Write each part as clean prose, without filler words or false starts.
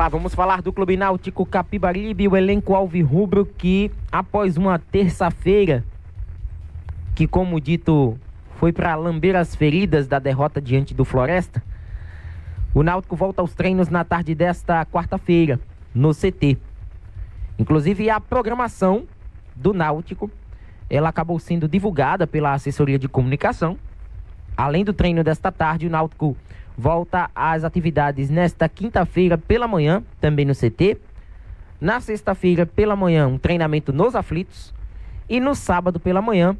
vamos falar do Clube Náutico Capibaribe, o elenco alvirrubro que, após uma terça-feira, que como dito, foi para lamber as feridas da derrota diante do Floresta, o Náutico volta aos treinos na tarde desta quarta-feira, no CT. Inclusive, a programação do Náutico, ela acabou sendo divulgada pela assessoria de comunicação. Além do treino desta tarde, o Náutico volta às atividades nesta quinta-feira pela manhã, também no CT. Na sexta-feira pela manhã, um treinamento nos aflitos. E no sábado pela manhã,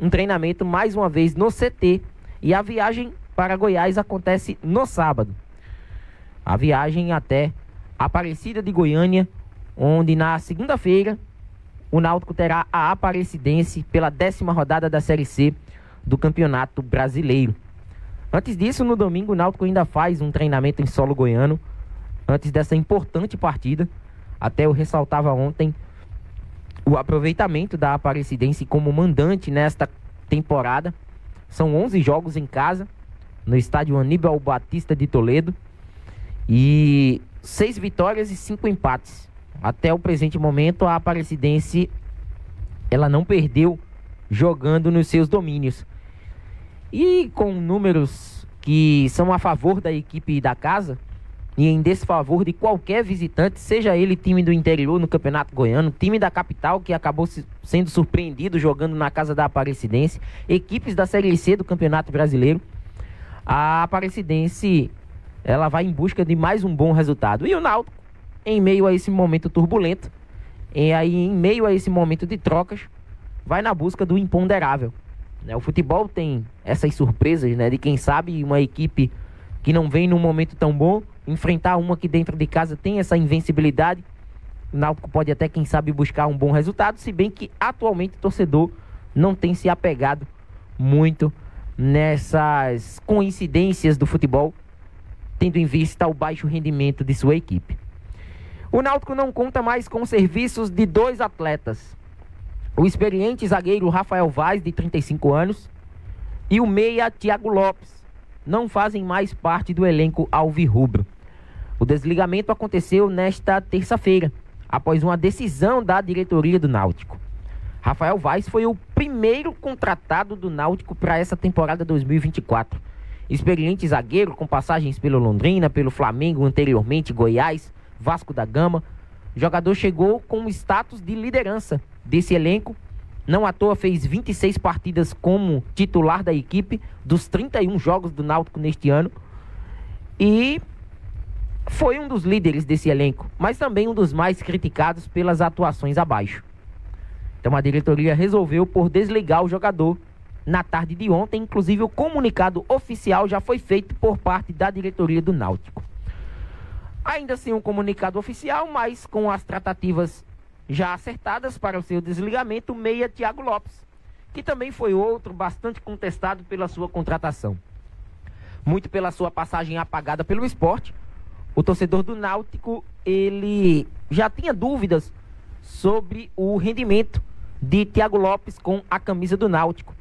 um treinamento mais uma vez no CT. E a viagem para Goiás acontece no sábado. A viagem até Aparecida de Goiânia, onde na segunda-feira o Náutico terá a Aparecidense pela 10ª rodada da Série C do Campeonato Brasileiro. Antes disso, no domingo, o Náutico ainda faz um treinamento em solo goiano, antes dessa importante partida. Até eu ressaltava ontem o aproveitamento da Aparecidense como mandante nesta temporada. São 11 jogos em casa, no estádio Aníbal Batista de Toledo, e 6 vitórias e 5 empates. Até o presente momento, a Aparecidense ela não perdeu jogando nos seus domínios. E com números que são a favor da equipe da casa e em desfavor de qualquer visitante, seja ele time do interior no Campeonato Goiano, time da capital que acabou sendo surpreendido jogando na casa da Aparecidense, equipes da Série C do Campeonato Brasileiro, a Aparecidense ela vai em busca de mais um bom resultado. E o Náutico, em meio a esse momento turbulento, em meio a esse momento de trocas, vai na busca do imponderável. O futebol tem essas surpresas, de quem sabe uma equipe que não vem num momento tão bom, enfrentar uma que dentro de casa tem essa invencibilidade. O Náutico pode até, quem sabe, buscar um bom resultado, se bem que atualmente o torcedor não tem se apegado muito nessas coincidências do futebol, tendo em vista o baixo rendimento de sua equipe. O Náutico não conta mais com os serviços de 2 atletas. O experiente zagueiro Rafael Vaz, de 35 anos, e o meia Thiago Lopes não fazem mais parte do elenco alvirrubro. O desligamento aconteceu nesta terça-feira, após uma decisão da diretoria do Náutico. Rafael Vaz foi o primeiro contratado do Náutico para essa temporada 2024. Experiente zagueiro com passagens pelo Londrina, pelo Flamengo, anteriormente Goiás, Vasco da Gama. O jogador chegou com o status de liderança desse elenco. Não à toa fez 26 partidas como titular da equipe, dos 31 jogos do Náutico neste ano. E foi um dos líderes desse elenco, mas também um dos mais criticados pelas atuações abaixo. Então a diretoria resolveu por desligar o jogador na tarde de ontem. Inclusive o comunicado oficial já foi feito por parte da diretoria do Náutico. Ainda assim um comunicado oficial, mas com as tratativas já acertadas para o seu desligamento, o meia Thiago Lopes, que também foi outro bastante contestado pela sua contratação. Muito pela sua passagem apagada pelo Sport, o torcedor do Náutico, ele já tinha dúvidas sobre o rendimento de Thiago Lopes com a camisa do Náutico.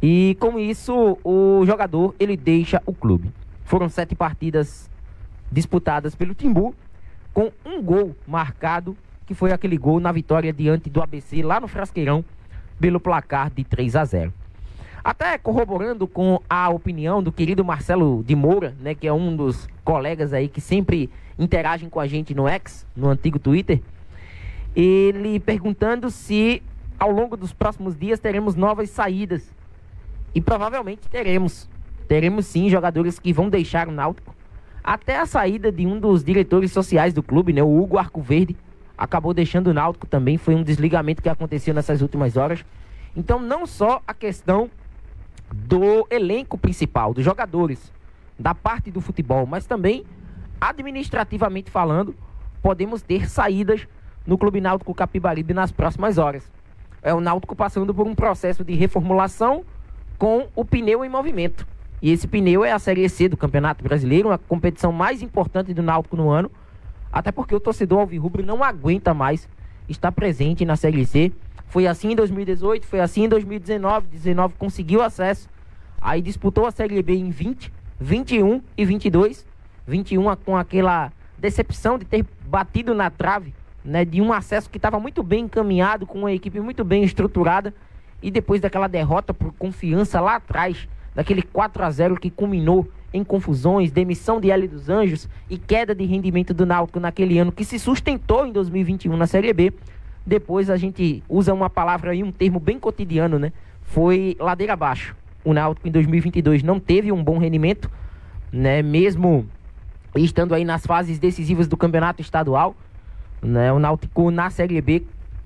E com isso, o jogador, ele deixa o clube. Foram 7 partidas disputadas pelo Timbu, com um gol marcado, que foi aquele gol na vitória diante do ABC, lá no Frasqueirão, pelo placar de 3-0. Até corroborando com a opinião do querido Marcelo de Moura, que é um dos colegas aí que sempre interagem com a gente no X, no antigo Twitter, ele perguntando se ao longo dos próximos dias teremos novas saídas. E provavelmente teremos. Teremos sim jogadores que vão deixar o Náutico. Até a saída de um dos diretores sociais do clube, o Hugo Arcoverde, acabou deixando o Náutico também. Foi um desligamento que aconteceu nessas últimas horas. Então não só a questão do elenco principal, dos jogadores, da parte do futebol, mas também administrativamente falando, podemos ter saídas no Clube Náutico Capibaribe nas próximas horas. É o Náutico passando por um processo de reformulação com o pneu em movimento. E esse pneu é a Série C do Campeonato Brasileiro, uma competição mais importante do Náutico no ano, até porque o torcedor alvirrubro não aguenta mais estar presente na Série C. Foi assim em 2018, foi assim em 2019, 19 conseguiu acesso, aí disputou a Série B em 20, 21 e 22, 21 com aquela decepção de ter batido na trave, né, de um acesso que estava muito bem encaminhado, com uma equipe muito bem estruturada, e depois daquela derrota por Confiança lá atrás, daquele 4-0 que culminou em confusões, demissão de Hélio dos Anjos e queda de rendimento do Náutico naquele ano, que se sustentou em 2021 na Série B. Depois a gente usa uma palavra aí, um termo bem cotidiano, né? Foi ladeira abaixo. O Náutico em 2022 não teve um bom rendimento, né? Mesmo estando aí nas fases decisivas do campeonato estadual, né? O Náutico na Série B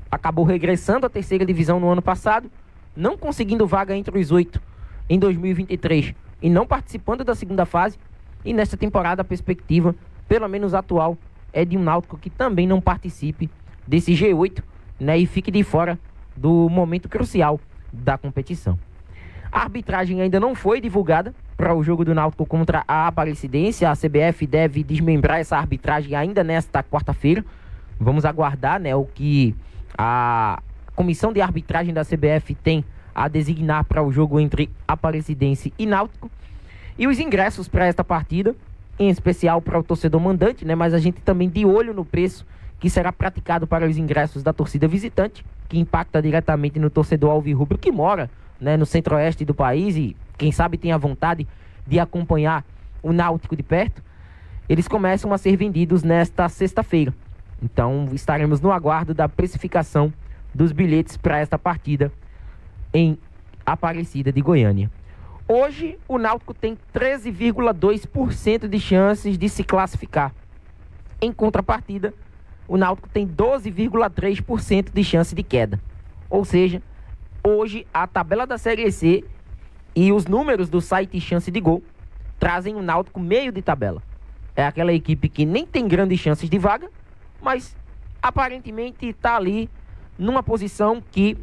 acabou regressando à terceira divisão no ano passado, não conseguindo vaga entre os 8 em 2023 e não participando da segunda fase. E nesta temporada a perspectiva, pelo menos atual, é de um Náutico que também não participe desse G8, né, e fique de fora do momento crucial da competição. A arbitragem ainda não foi divulgada para o jogo do Náutico contra a Aparecidense. A CBF deve desmembrar essa arbitragem ainda nesta quarta-feira. Vamos aguardar, né, o que a comissão de arbitragem da CBF tem a designar para o jogo entre Aparecidense e Náutico. E os ingressos para esta partida, em especial para o torcedor mandante, né, mas a gente também de olho no preço que será praticado para os ingressos da torcida visitante, que impacta diretamente no torcedor alvirrubro que mora, né, no centro-oeste do país e quem sabe tem a vontade de acompanhar o Náutico de perto. Eles começam a ser vendidos nesta sexta-feira. Então estaremos no aguardo da precificação dos bilhetes para esta partida em Aparecida de Goiânia. Hoje o Náutico tem 13,2% de chances de se classificar. Em contrapartida, o Náutico tem 12,3% de chance de queda. Ou seja, hoje a tabela da Série C e os números do site Chance de Gol trazem o Náutico meio de tabela. É aquela equipe que nem tem grandes chances de vaga, mas aparentemente está ali numa posição que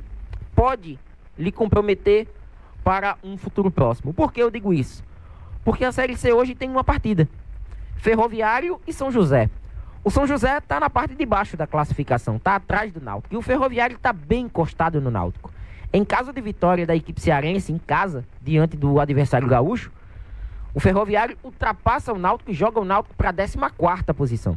pode lhe comprometer para um futuro próximo. Por que eu digo isso? Porque a Série C hoje tem uma partida: Ferroviário e São José. O São José está na parte de baixo da classificação, está atrás do Náutico. E o Ferroviário está bem encostado no Náutico. Em caso de vitória da equipe cearense em casa, diante do adversário gaúcho, o Ferroviário ultrapassa o Náutico e joga o Náutico para a 14ª posição.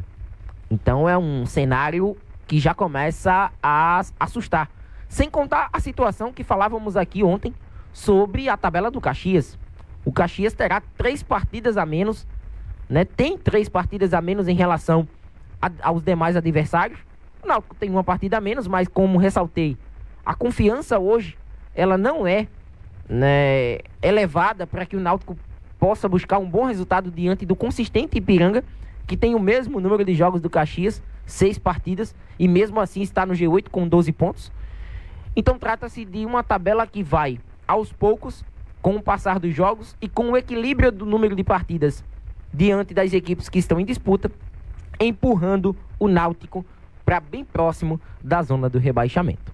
Então é um cenário que já começa a assustar. Sem contar a situação que falávamos aqui ontem sobre a tabela do Caxias. O Caxias terá 3 partidas a menos, né? Tem 3 partidas a menos em relação aos demais adversários. O Náutico tem uma partida a menos, mas como ressaltei, a confiança hoje, ela não é, né, elevada para que o Náutico possa buscar um bom resultado diante do consistente Ipiranga, que tem o mesmo número de jogos do Caxias, 6 partidas, e mesmo assim está no G8 com 12 pontos. Então trata-se de uma tabela que vai aos poucos, com o passar dos jogos e com o equilíbrio do número de partidas diante das equipes que estão em disputa, empurrando o Náutico para bem próximo da zona do rebaixamento.